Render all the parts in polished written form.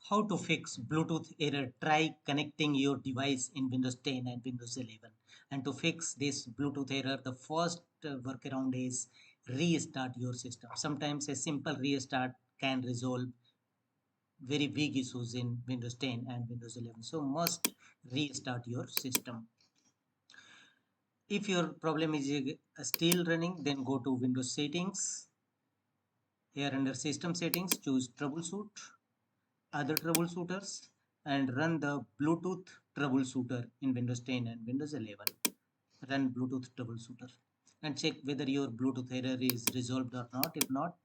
How to fix Bluetooth error? Try connecting your device in Windows 10 and Windows 11. And to fix this Bluetooth error, the first workaround is restart your system. Sometimes a simple restart can resolve very big issues in Windows 10 and Windows 11. So must restart your system. If your problem is still running, then go to Windows settings. Here under system settings, choose troubleshoot, other troubleshooters, and run the Bluetooth troubleshooter in Windows 10 and Windows 11. Run Bluetooth troubleshooter and check whether your Bluetooth error is resolved or not. If not,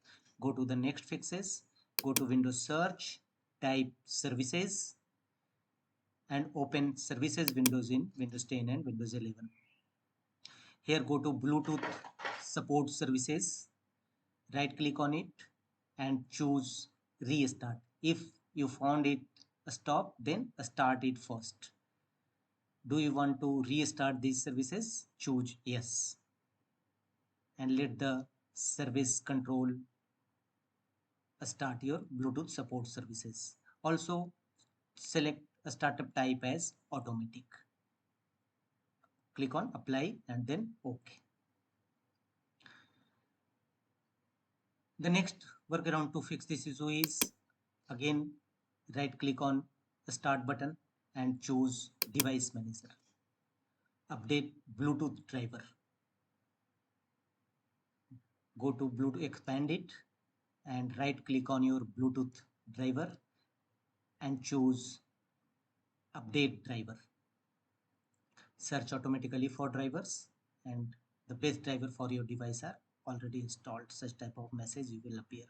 go to the next fixes, go to Windows search, type services, and open services windows in Windows 10 and Windows 11. Here go to Bluetooth support services, right click on it and choose restart. If you found it a stop, then start it first. Do you want to restart these services? Choose yes and let the service control start your Bluetooth support services. Also select a startup type as automatic. Click on apply and then OK. The next workaround to fix this issue is again right click on the start button and choose device manager. Update Bluetooth driver. Go to Bluetooth, expand it and right click on your Bluetooth driver and choose update driver. Search automatically for drivers and the best driver for your device are already installed. Such type of message will appear.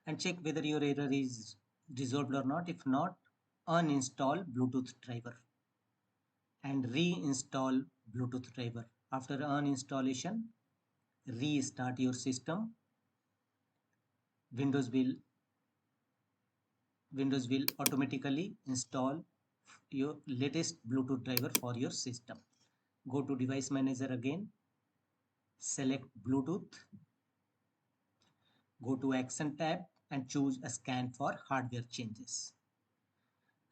And check whether your error is resolved or not. If not, uninstall Bluetooth driver and reinstall Bluetooth driver. After uninstallation, restart your system. Windows will automatically install your latest Bluetooth driver for your system. Go to device manager again, select Bluetooth, go to action tab and choose a scan for hardware changes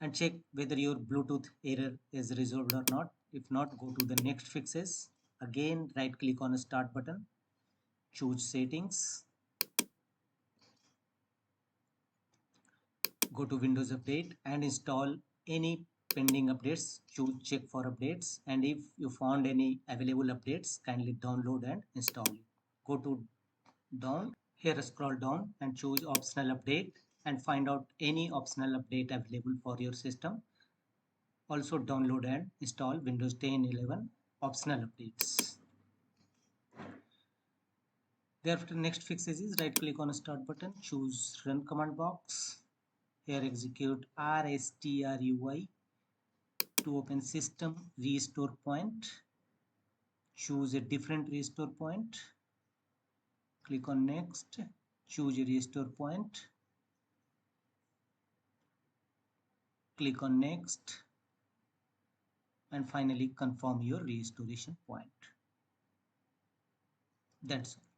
and check whether your Bluetooth error is resolved or not. If not, go to the next fixes. Again, right click on the start button, choose settings, go to Windows Update and install any pending updates. Choose check for updates and if you found any available updates, kindly download and install it. Go to down, here scroll down and choose optional update and find out any optional update available for your system. Also download and install Windows 10 11 optional updates. Thereafter next fixes is right click on start button, choose run command box. Here execute rstrui to open system restore point. Choose a different restore point. Click on next. Choose a restore point. Click on next. And finally confirm your restoration point. That's all.